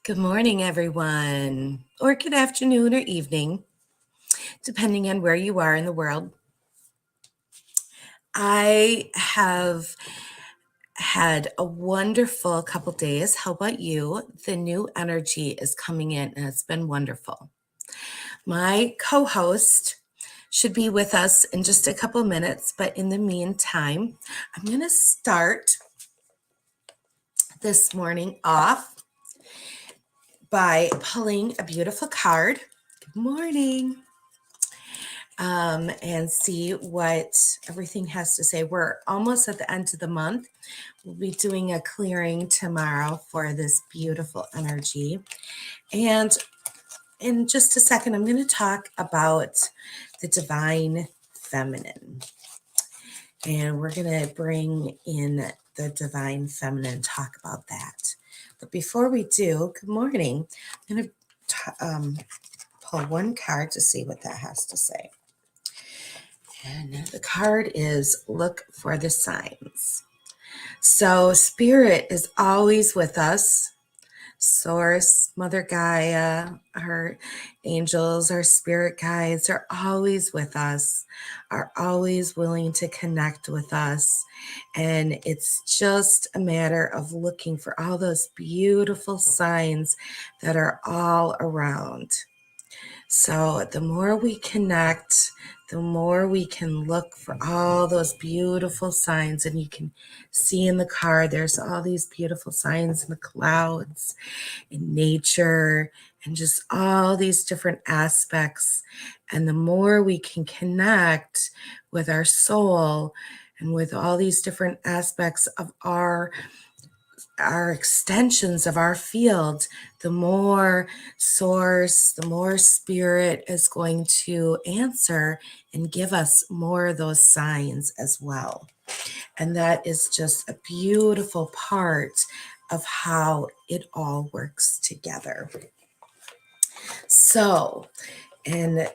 Good morning, everyone, or good afternoon or evening, depending on where you are in the world. I have had a wonderful couple days. How about you? The new energy is coming in, and it's been wonderful. My co host should be with us in just a couple minutes, but in the meantime, I'm going to start this morning off by pulling a beautiful card. Good morning. And see what everything has to say. We're almost at the end of the month. We'll be doing a clearing tomorrow for this beautiful energy. And in just a second, I'm going to talk about the divine feminine. And we're going to bring in the divine feminine, talk about that. But before we do, good morning. I'm going to pull one card to see what that has to say. And the card is look for the signs. So spirit is always with us. Source, Mother Gaia, our angels, our spirit guides are always with us, are always willing to connect with us. And it's just a matter of looking for all those beautiful signs that are all around. So the more we connect, the more we can look for all those beautiful signs. And you can see in the card, there's all these beautiful signs in the clouds, in nature, and just all these different aspects. And the more we can connect with our soul and with all these different aspects of our extensions of our field, the more source, the more spirit is going to answer and give us more of those signs as well. And that is just a beautiful part of how it all works together. So, and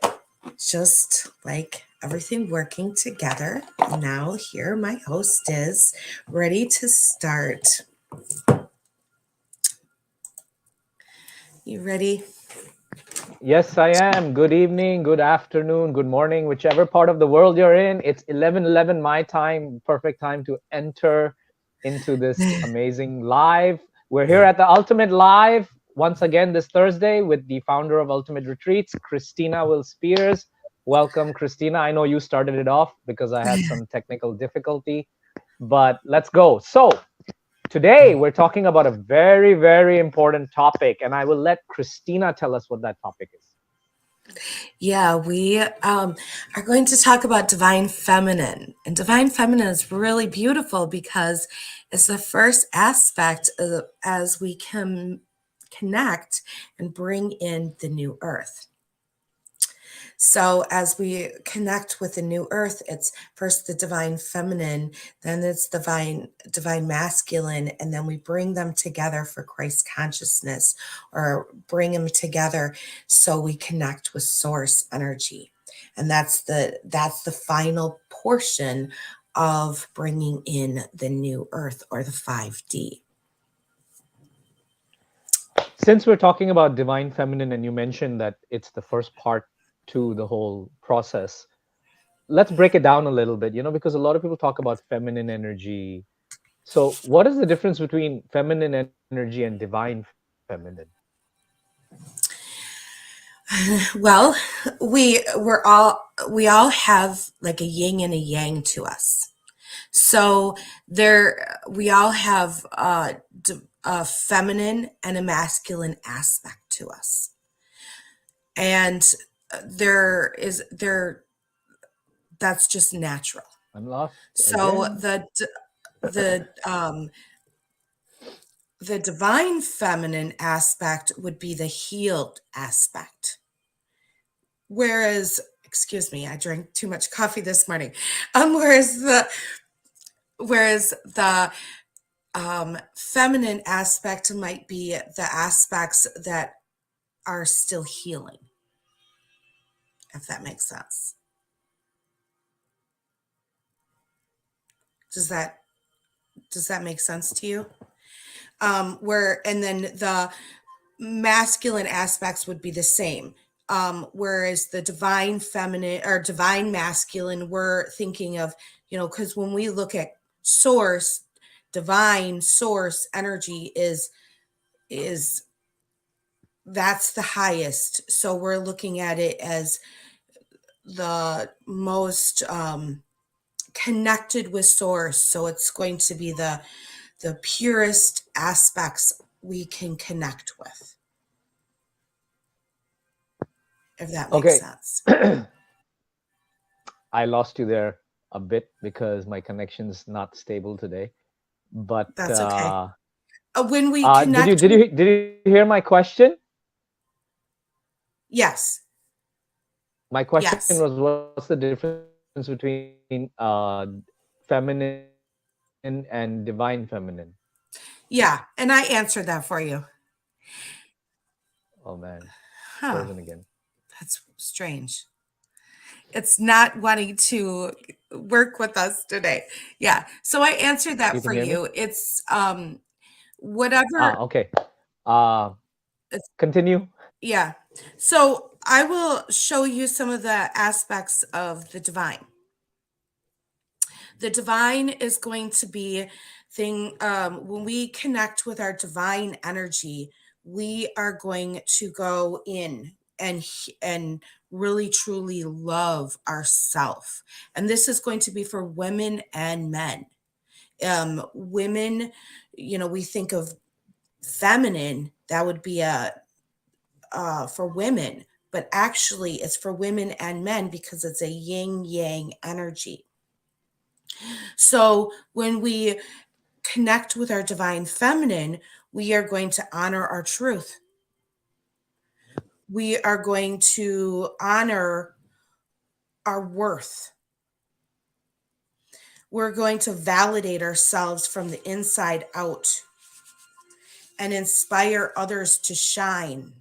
just like everything working together, now here my host is ready to start. You ready? Yes, I am. Good evening, good afternoon, good morning, whichever part of the world you're in. It's 11:11 my time, perfect time to enter into this amazing live. We're here at the Ultimate Live once again this Thursday with the founder of Ultimate Retreats, Cristina Will Spears. Welcome, Cristina. I know you started it off because I had some technical difficulty, but let's go. So, today, we're talking about a very, very important topic, and I will let Cristina tell us what that topic is. Yeah, we are going to talk about divine feminine. And divine feminine is really beautiful because it's the first aspect as we can connect and bring in the new earth. So as we connect with the new earth, it's first the divine feminine, then it's divine masculine, and then we bring them together for Christ consciousness, or bring them together so we connect with source energy. And that's the final portion of bringing in the new earth, or the 5D. Since we're talking about divine feminine, and you mentioned that it's the first part to the whole process, let's break it down a little bit, because a lot of people talk about feminine energy. So, what is the difference between feminine energy and divine feminine? Well, we all have like a yin and a yang to us. So we all have a feminine and a masculine aspect to us, and that's just natural. I'm lost So again. the the divine feminine aspect would be the healed aspect, whereas, excuse me, I drank too much coffee this morning. Whereas the feminine aspect might be the aspects that are still healing, if that makes sense. Does that make sense to you? And then masculine aspects would be the same. Whereas the divine feminine or divine masculine, we're thinking of, because when we look at source, divine source energy is that's the highest. So we're looking at it as the most connected with source. So it's going to be the purest aspects we can connect with, if that makes Okay. sense. I lost you there a bit because my connection's not stable today. But That's okay. When we did you connect did with, you did you hear my question? yes, My question was, yes, what's the difference between feminine and divine feminine? yeah. And I answered that for you. Oh man, frozen Huh, again. that's strange. It's not wanting to work with us today. Yeah. So I answered You that can for hear me? you. It's whatever Okay. Uh, it's, Continue. yeah. So I will show you some of the aspects of the divine. The divine is going to be thing when we connect with our divine energy, we are going to go in and really truly love ourself. And this is going to be for women and men. Women, we think of feminine, that would be a for women, but actually it's for women and men because it's a yin yang energy. So when we connect with our divine feminine, we are going to honor our truth. We are going to honor our worth. We're going to validate ourselves from the inside out and inspire others to shine.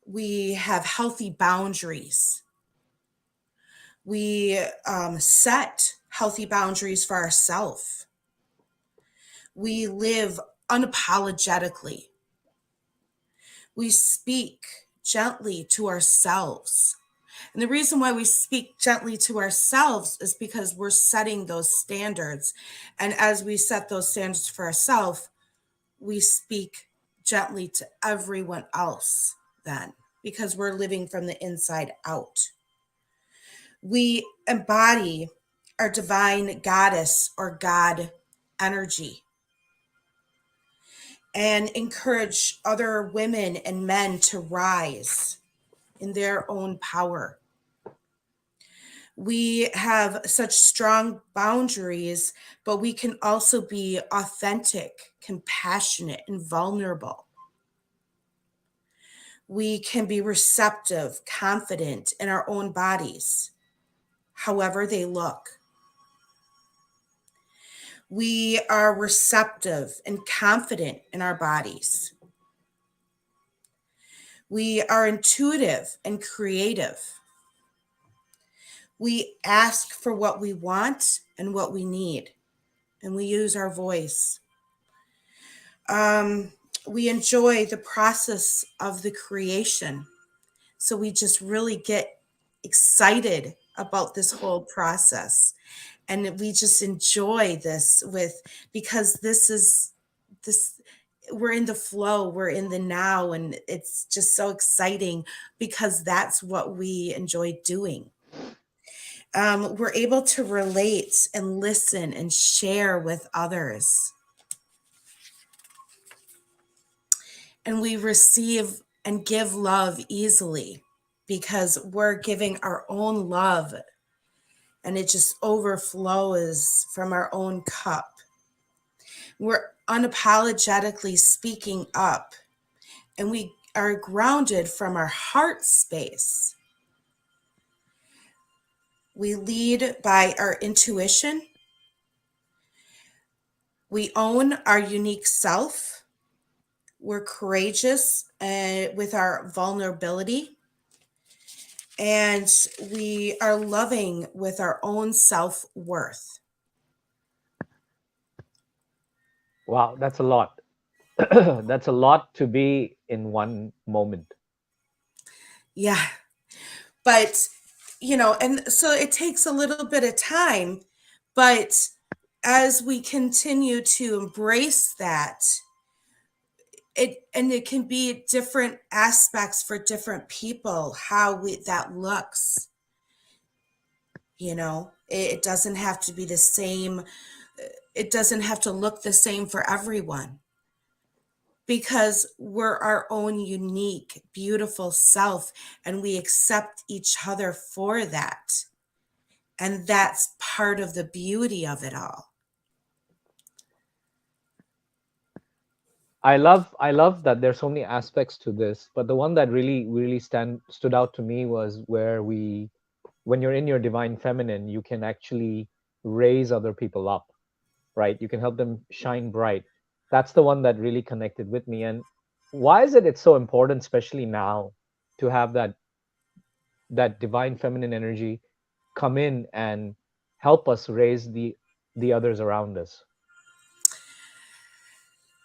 We have healthy boundaries. We set healthy boundaries for ourselves. We live unapologetically. We speak gently to ourselves. And the reason why we speak gently to ourselves is because we're setting those standards. And as we set those standards for ourselves, we speak gently to everyone else then, because we're living from the inside out. We embody our divine goddess or God energy and encourage other women and men to rise in their own power. We have such strong boundaries, but we can also be authentic, compassionate, and vulnerable. We can be receptive, confident in our own bodies, however they look. We are receptive and confident in our bodies. We are intuitive and creative. We ask for what we want and what we need, and we use our voice. Um, we enjoy the process of the creation. So we just really get excited about this whole process. And we just enjoy this with because this we're in the flow, we're in the now, and it's just so exciting because that's what we enjoy doing. We're able to relate and listen and share with others. And we receive and give love easily because we're giving our own love and it just overflows from our own cup. We're unapologetically speaking up and we are grounded from our heart space. We lead by our intuition. We own our unique self. We're courageous with our vulnerability. And we are loving with our own self worth. Wow, that's a lot. That's a lot to be in one moment. Yeah. But, and so it takes a little bit of time, but as we continue to embrace that, it can be different aspects for different people, how that looks. It doesn't have to be the same. It doesn't have to look the same for everyone because we're our own unique, beautiful self and we accept each other for that. And that's part of the beauty of it all. I love that there's so many aspects to this, but the one that really stood out to me was where when you're in your divine feminine, you can actually raise other people up, right? You can help them shine bright. That's the one that really connected with me. And why is it's so important, especially now, to have that divine feminine energy come in and help us raise the others around us?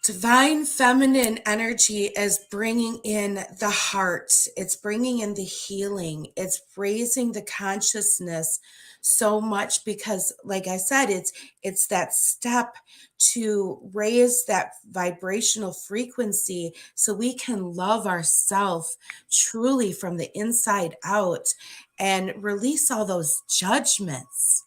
Divine feminine energy is bringing in the heart, it's bringing in the healing, it's raising the consciousness so much because like I said, it's that step to raise that vibrational frequency so we can love ourselves truly from the inside out and release all those judgments,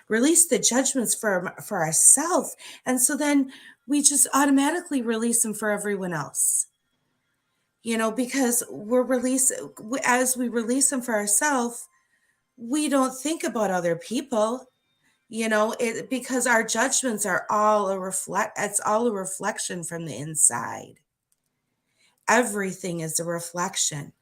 release the judgments for ourselves, and so then we just automatically release them for everyone else, because as we release them for ourselves, we don't think about other people, because our judgments are all it's all a reflection from the inside. Everything is a reflection.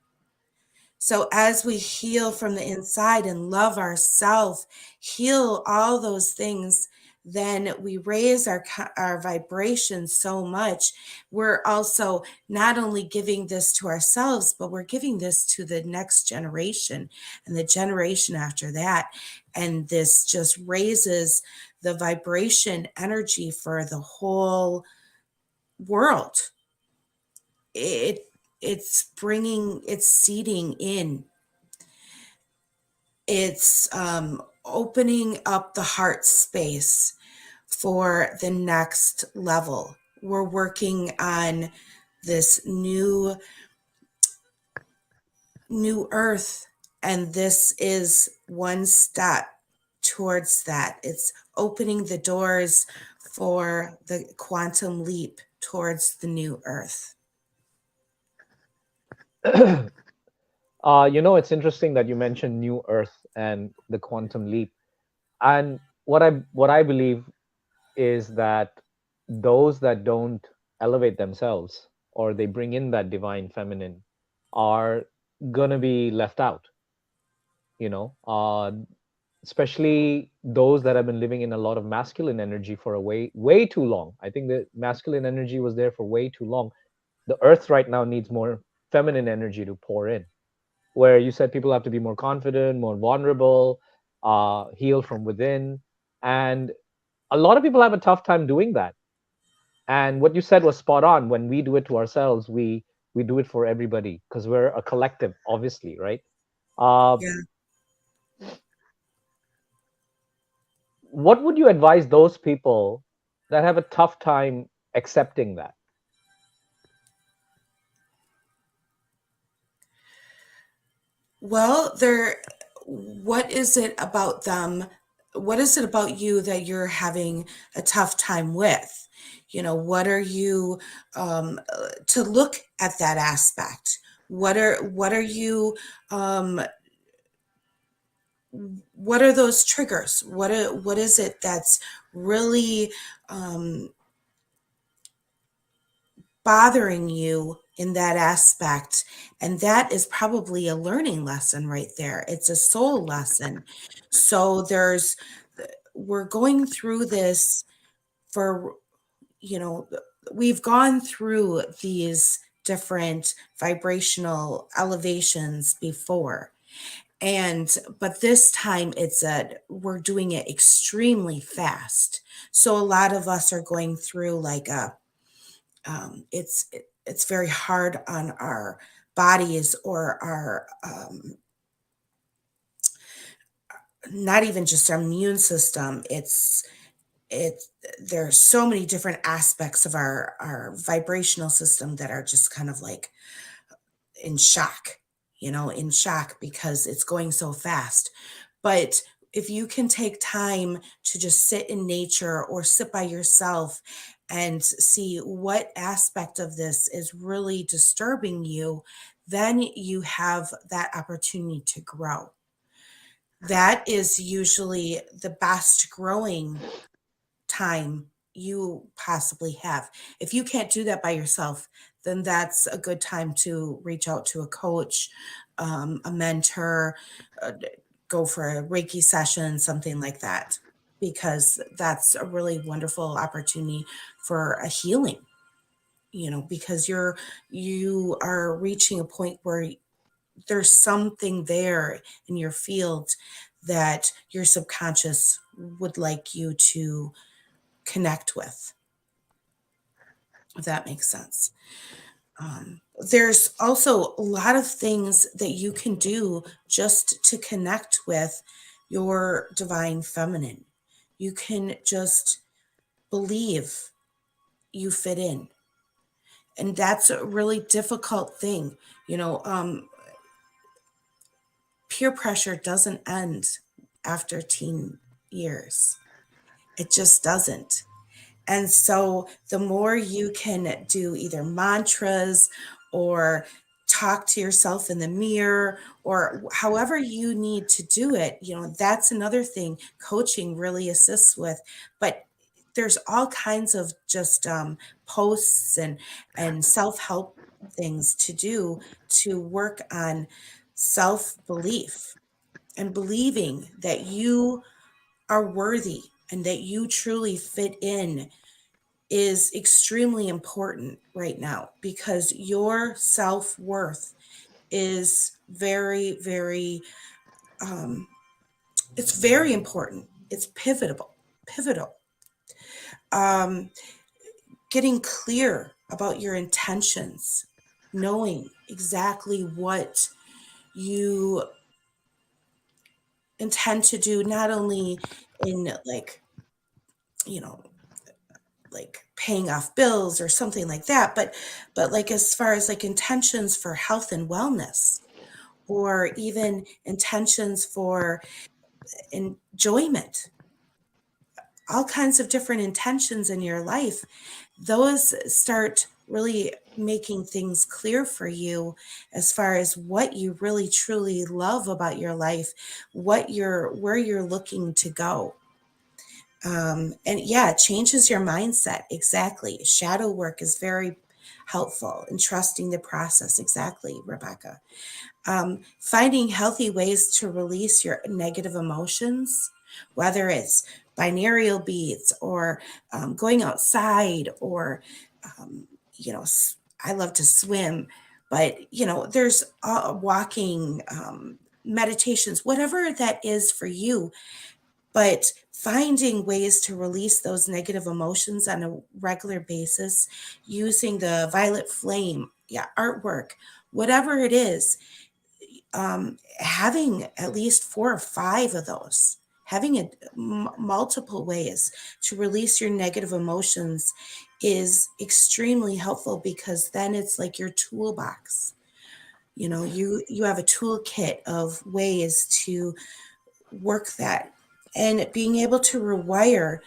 So as we heal from the inside and love ourselves, heal all those things, then we raise our vibration so much. We're also not only giving this to ourselves, but we're giving this to the next generation and the generation after that. And this just raises the vibration energy for the whole world. It it's seeding in, it's opening up the heart space for the next level. We're working on this new earth, and this is one step towards that. It's opening the doors for the quantum leap towards the new earth. It's interesting that you mentioned New Earth and the quantum leap. And what I believe is that those that don't elevate themselves or they bring in that divine feminine are gonna be left out. You know, especially those that have been living in a lot of masculine energy for a way too long. I think the masculine energy was there for way too long. The Earth right now needs more feminine energy to pour in, where you said people have to be more confident, more vulnerable, heal from within. And a lot of people have a tough time doing that. And what you said was spot on. When we do it to ourselves, we do it for everybody because we're a collective, obviously, right? Uh, Yeah. what would you advise those people that have a tough time accepting that? Well, what is it about them? What is it about you that you're having a tough time with? What are you to look at that aspect? What are you what are those triggers? What is it that's really um, bothering you in that aspect? And that is probably a learning lesson right there. It's a soul lesson. So we're going through this for, you know, we've gone through these different vibrational elevations before. But this time we're doing it extremely fast. So a lot of us are going through like It's very hard on our bodies or our not even just our immune system. It there's so many different aspects of our vibrational system that are just kind of like in shock, in shock because it's going so fast. But if you can take time to just sit in nature or sit by yourself and see what aspect of this is really disturbing you, then you have that opportunity to grow. That is usually the best growing time you possibly have. If you can't do that by yourself, then that's a good time to reach out to a coach, a mentor, go for a Reiki session, something like that, because that's a really wonderful opportunity for a healing. Because you are reaching a point where there's something there in your field that your subconscious would like you to connect with, if that makes sense. There's also a lot of things that you can do just to connect with your divine feminine. You can just believe you fit in. And that's a really difficult thing. You know, um, Peer pressure doesn't end after teen years, it just doesn't. And so the more you can do either mantras or talk to yourself in the mirror or however you need to do it, that's another thing coaching really assists with. But there's all kinds of just posts and self-help things to do to work on self-belief and believing that you are worthy and that you truly fit in is extremely important right now because your self-worth is very, very, it's very important. It's pivotal. Um, Getting clear about your intentions, knowing exactly what you intend to do, not only in you know, like paying off bills or something like that, but like as far as like intentions for health and wellness or even intentions for enjoyment, all kinds of different intentions in your life, those start really making things clear for you as far as what you really truly love about your life, where you're looking to go. And yeah, it changes your mindset. Exactly. Shadow work is very helpful in trusting the process. Exactly, Rebecca. Finding healthy ways to release your negative emotions, whether it's binaural beats or going outside or, um, you know, I love to swim, but, there's walking, meditations, whatever that is for you, but finding ways to release those negative emotions on a regular basis using the violet flame, yeah, artwork, whatever it is, having at least 4 or 5 of those, having multiple ways to release your negative emotions is extremely helpful because then it's like your toolbox. You have a toolkit of ways to work that and being able to rewire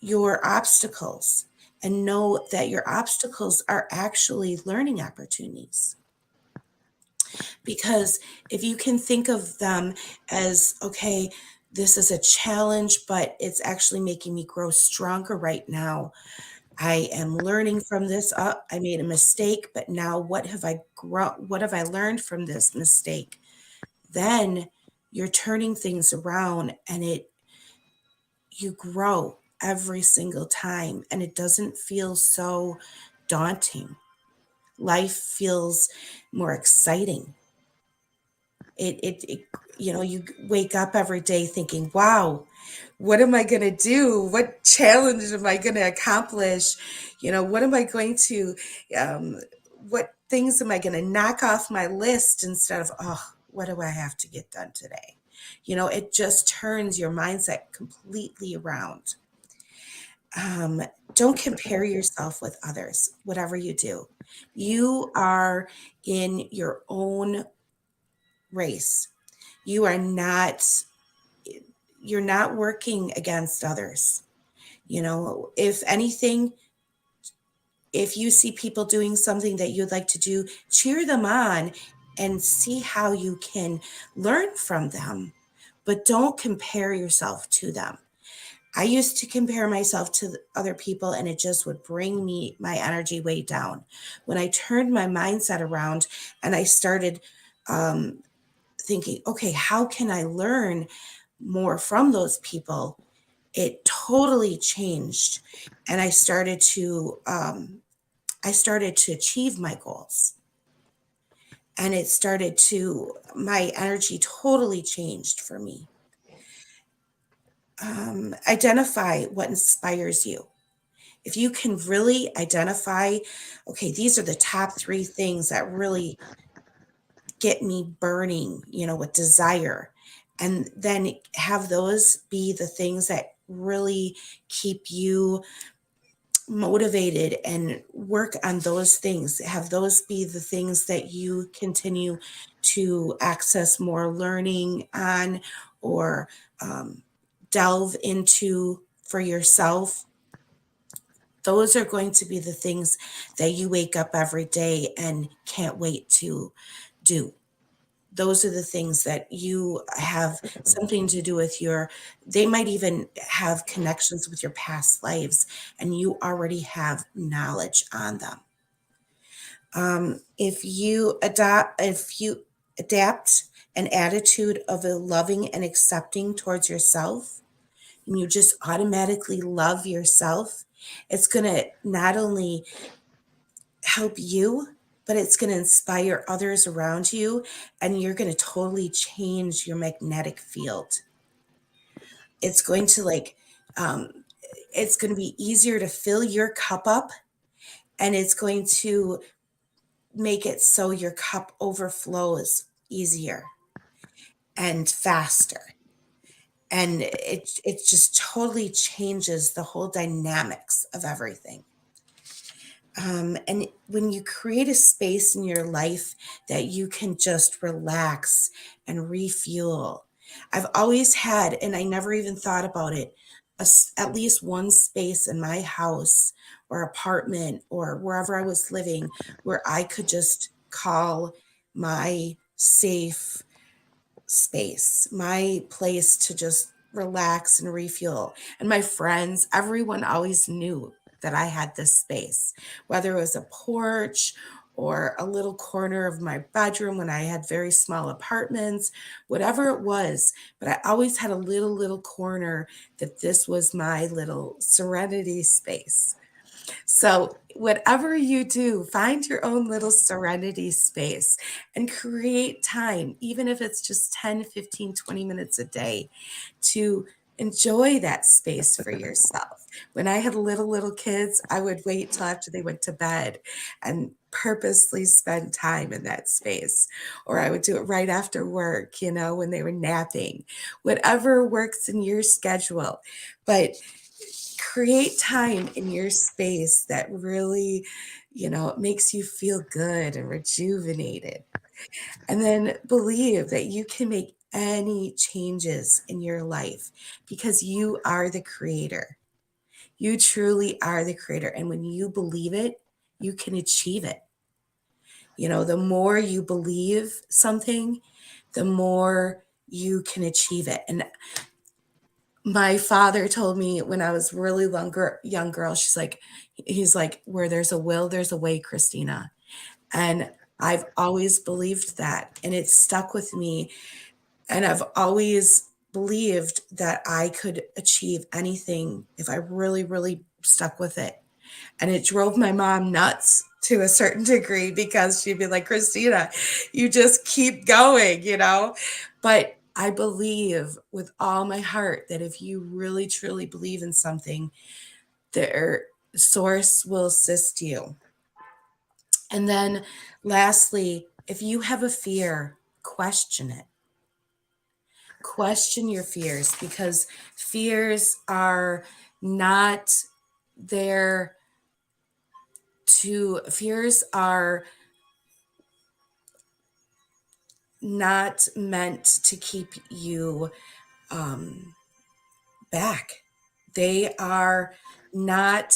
your obstacles and know that your obstacles are actually learning opportunities. Because if you can think of them as, okay, this is a challenge, but it's actually making me grow stronger right now. I am learning from this. I made a mistake, but now what have I grown? What have I learned from this mistake? Then you're turning things around and you grow every single time and it doesn't feel so daunting. Life feels more exciting. It you wake up every day thinking, wow, what am I going to do? What challenge am I going to accomplish? What am I going to, um, what things am I going to knock off my list instead of, oh, what do I have to get done today? It just turns your mindset completely around. Um, don't compare yourself with others, whatever you do. You are in your own race. You are not, you're not working against others. If anything, if you see people doing something that you'd like to do, cheer them on and see how you can learn from them. But don't compare yourself to them. I used to compare myself to other people, and it just would bring me my energy way down. When I turned my mindset around and I started um, thinking, okay, how can I learn more from those people? It totally changed, and I started to achieve my goals, and my energy totally changed for me. Identify what inspires you. If you can really identify, okay, these are the top 3 things that really get me burning, with desire, and then have those be the things that really keep you motivated, and work on those things. Have those be the things that you continue to access more learning on, or um, delve into for yourself. Those are going to be the things that you wake up every day and can't wait to do. Those are the things that you have something to do with they might even have connections with your past lives, and you already have knowledge on them. If you adapt an attitude of a loving and accepting towards yourself, and you just automatically love yourself, it's going to not only help you, but it's going to inspire others around you, and you're going to totally change your magnetic field. It's going to um, it's going to be easier to fill your cup up, and it's going to make it so your cup overflows easier and faster. And it just totally changes the whole dynamics of everything. And when you create a space in your life that you can just relax and refuel, I've always had, and I never even thought about it, at least one space in my house or apartment or wherever I was living where I could just call my safe space, my place to just relax and refuel. And my friends, everyone always knew that I had this space, whether it was a porch or a little corner of my bedroom when I had very small apartments, whatever it was. But I always had a little corner that this was my little serenity space. So, whatever you do, find your own little serenity space and create time, even if it's just 10, 15, 20 minutes a day, to enjoy that space for yourself. When I had little kids, I would wait till after they went to bed and purposely spend time in that space. Or I would do it right after work, when they were napping, whatever works in your schedule. But create time in your space that really, makes you feel good and rejuvenated. And then believe that you can make any changes in your life because you are the creator. You truly are the creator. And when you believe it, you can achieve it. The more you believe something, the more you can achieve it. And my father told me when I was really young girl, he's like, where there's a will, there's a way, Christina. And I've always believed that, and it stuck with me. And I've always believed that I could achieve anything if I really, really stuck with it. And it drove my mom nuts to a certain degree because she'd be like, Christina, you just keep going. But I believe with all my heart that if you really truly believe in something, their source will assist you. And then lastly, if you have a fear, question it. Question your fears, because fears are not there fears are not meant to keep you um, back. They are not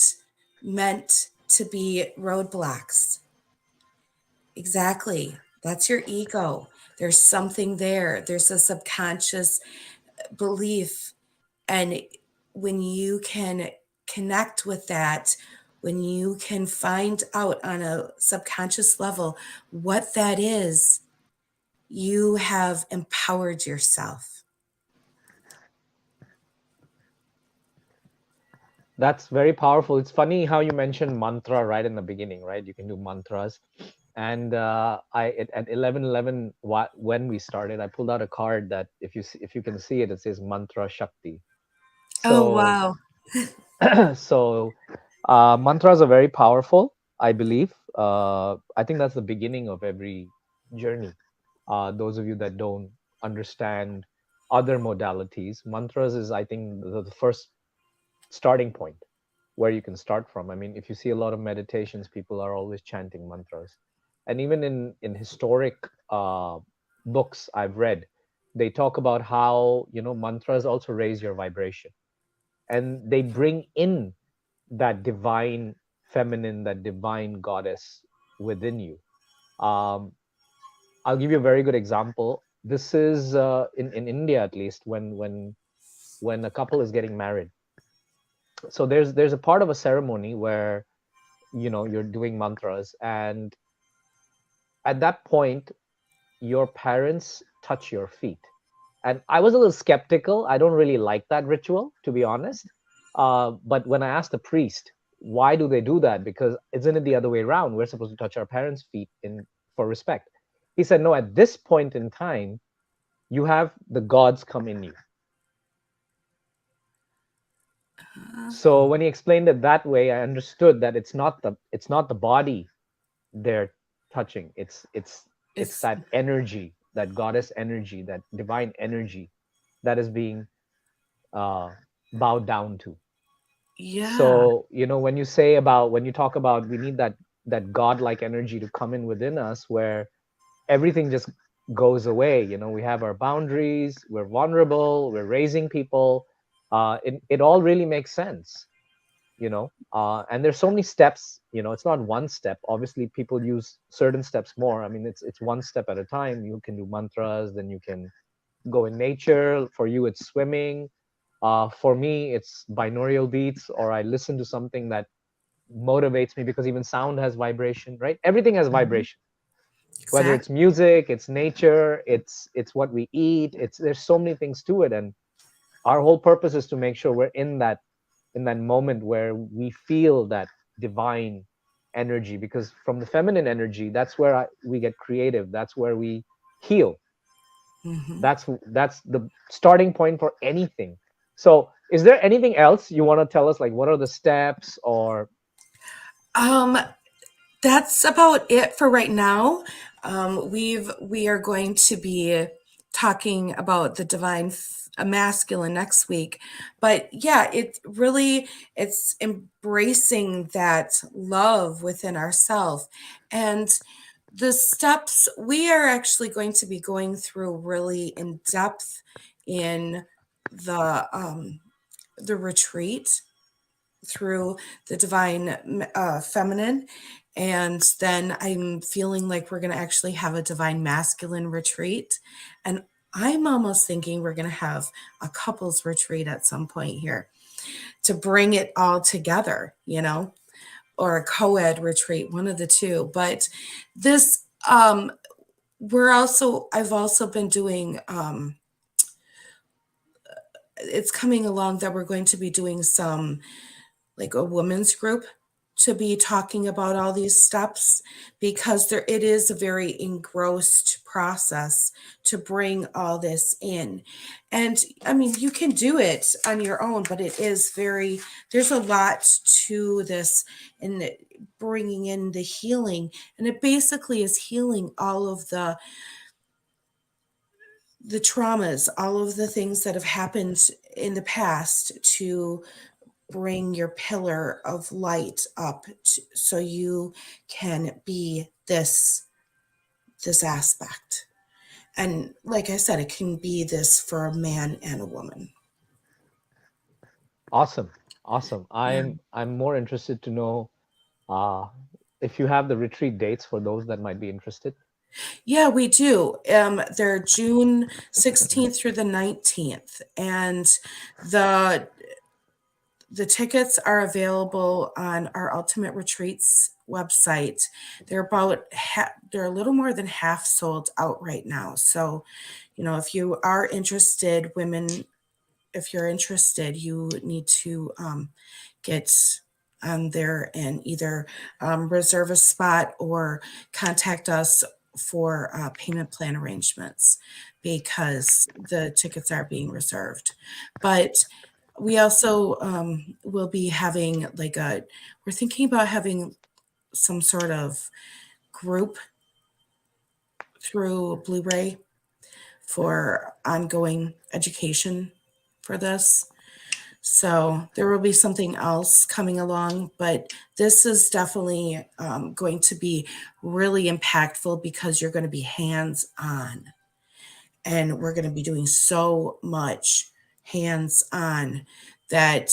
meant to be roadblocks. Exactly. That's your ego. There's something there. There's a subconscious belief. And when you can connect with that, when you can find out on a subconscious level what that is, you have empowered yourself. That's very powerful. It's funny how you mentioned mantra right in the beginning, right? You can do mantras. And at 11:11 when we started, I pulled out a card that if you can see it, it says mantra shakti. Oh, So wow. so mantras are very powerful, I believe. I think that's the beginning of every journey. Those of you that don't understand other modalities, mantras is, I think, the first starting point where you can start from. I mean, if you see a lot of meditations, people are always chanting mantras. And even in historic books I've read, they talk about how, mantras also raise your vibration, and they bring in that divine feminine, that divine goddess within you. Um, I'll give you a very good example. This is in India, at least, when a couple is getting married. So there's a part of a ceremony where you're doing mantras, and at that point your parents touch your feet. And I was a little skeptical. I don't really like that ritual, to be honest. But when I asked the priest, why do they do that? Because isn't it the other way around? We're supposed to touch our parents' feet in for respect. He said, no, at this point in time, you have the gods come in you. So when he explained it that way, I understood that it's not the body they're touching. It's It's, that energy, that goddess energy, that divine energy that is being uh, bowed down to. yeah. So when you talk about, we need that godlike energy to come in within us, where everything just goes away. We have our boundaries, we're vulnerable, we're raising people. It all really makes sense. And there's so many steps. It's not one step. Obviously people use certain steps more. I mean, it's one step at a time. You can do mantras, then you can go in nature. For you, it's swimming. For me, it's binaural beats, or I listen to something that motivates me, because even sound has vibration, right? Everything has Mhm. vibration. Whether it's Exactly. music, it's nature, it's what we eat. There's so many things to it, and our whole purpose is to make sure we're in that moment where we feel that divine energy, because from the feminine energy, that's where we get creative, that's where we heal. Hmm. That's the starting point for anything. So is there anything else you want to tell us, like what are the steps, or Um, that's about it for right now. We are going to be talking about the masculine next week, but yeah, it's embracing that love within ourselves, and the steps we are actually going to be going through really in depth in the retreat through the divine feminine. And then I'm feeling like we're going to actually have a divine masculine retreat. And I'm almost thinking we're going to have a couples retreat at some point here to bring it all together, or a co ed retreat, one of the two. But this, I've also been doing, it's coming along that we're going to be doing some like a women's group to be talking about all these steps because it is a very engrossed process to bring all this in. And I mean, you can do it on your own, but it is very, there's a lot to this, and bringing in the healing, and it basically is healing all of the traumas, all of the things that have happened in the past, to bring your pillar of light up so you can be this aspect. And like I said, it can be this for a man and a woman. Awesome. Awesome. Yeah. I'm more interested to know uh, if you have the retreat dates for those that might be interested. Yeah, we do. They're June 16th through the 19th. And the the tickets are available on our Ultimate Retreats website. They're a little more than half sold out right now. So, if you are interested, women, if you're interested, you need to get on there and either reserve a spot or contact us for payment plan arrangements, because the tickets are being reserved. But we also will be having we're thinking about having some sort of group through Blu-ray for ongoing education for this. So there will be something else coming along, but this is definitely going to be really impactful because you're going to be hands on, and we're going to be doing so much hands on that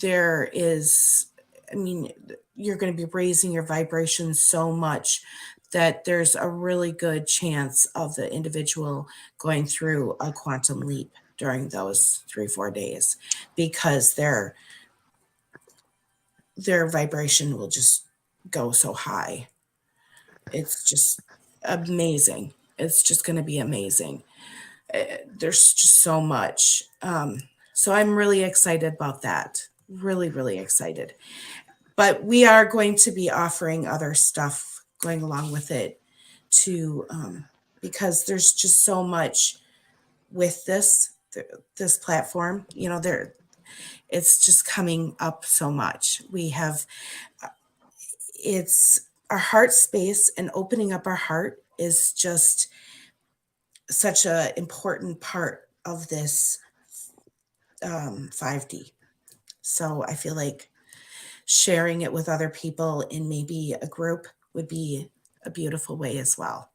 there is, I mean, you're going to be raising your vibration so much that there's a really good chance of the individual going through a quantum leap during those 3-4 days, because their vibration will just go so high. It's just amazing. It's just going to be amazing. There's just so much. So I'm really excited about that. Really, really excited. But we are going to be offering other stuff going along with it too, because there's just so much with this platform. There, it's just coming up so much. We have, it's our heart space, and opening up our heart is just such a important part of this 5D. So I feel like sharing it with other people in maybe a group would be a beautiful way as well.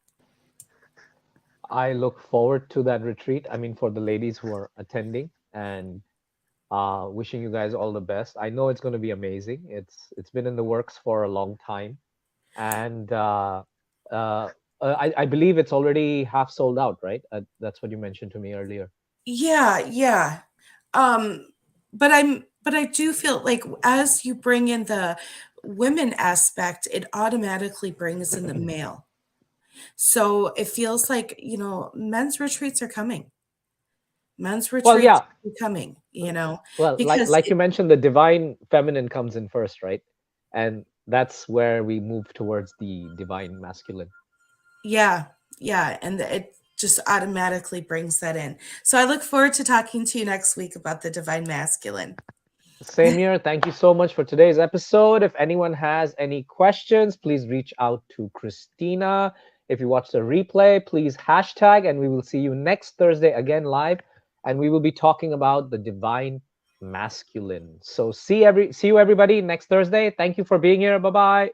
I look forward to that retreat. I mean, for the ladies who are attending, and wishing you guys all the best. I know it's going to be amazing. It's been in the works for a long time, and uh, I believe it's already half sold out, right? That's what you mentioned to me earlier. Yeah, yeah. Um, but I do feel like as you bring in the women aspect, it automatically brings in the male. So it feels like, men's retreats are coming. Men's Well, retreats yeah. are coming, Well, because like you mentioned, the divine feminine comes in first, right? And that's where we move towards the divine masculine. yeah, yeah, and it just automatically brings that in. So I look forward to talking to you next week about the divine masculine. Same here. Thank you so much for today's episode. If anyone has any questions, please reach out to Christina. If you watch the replay, please hashtag, and we will see you next Thursday again live. And we will be talking about the divine masculine. So see you everybody next Thursday. Thank you for being here. Bye bye.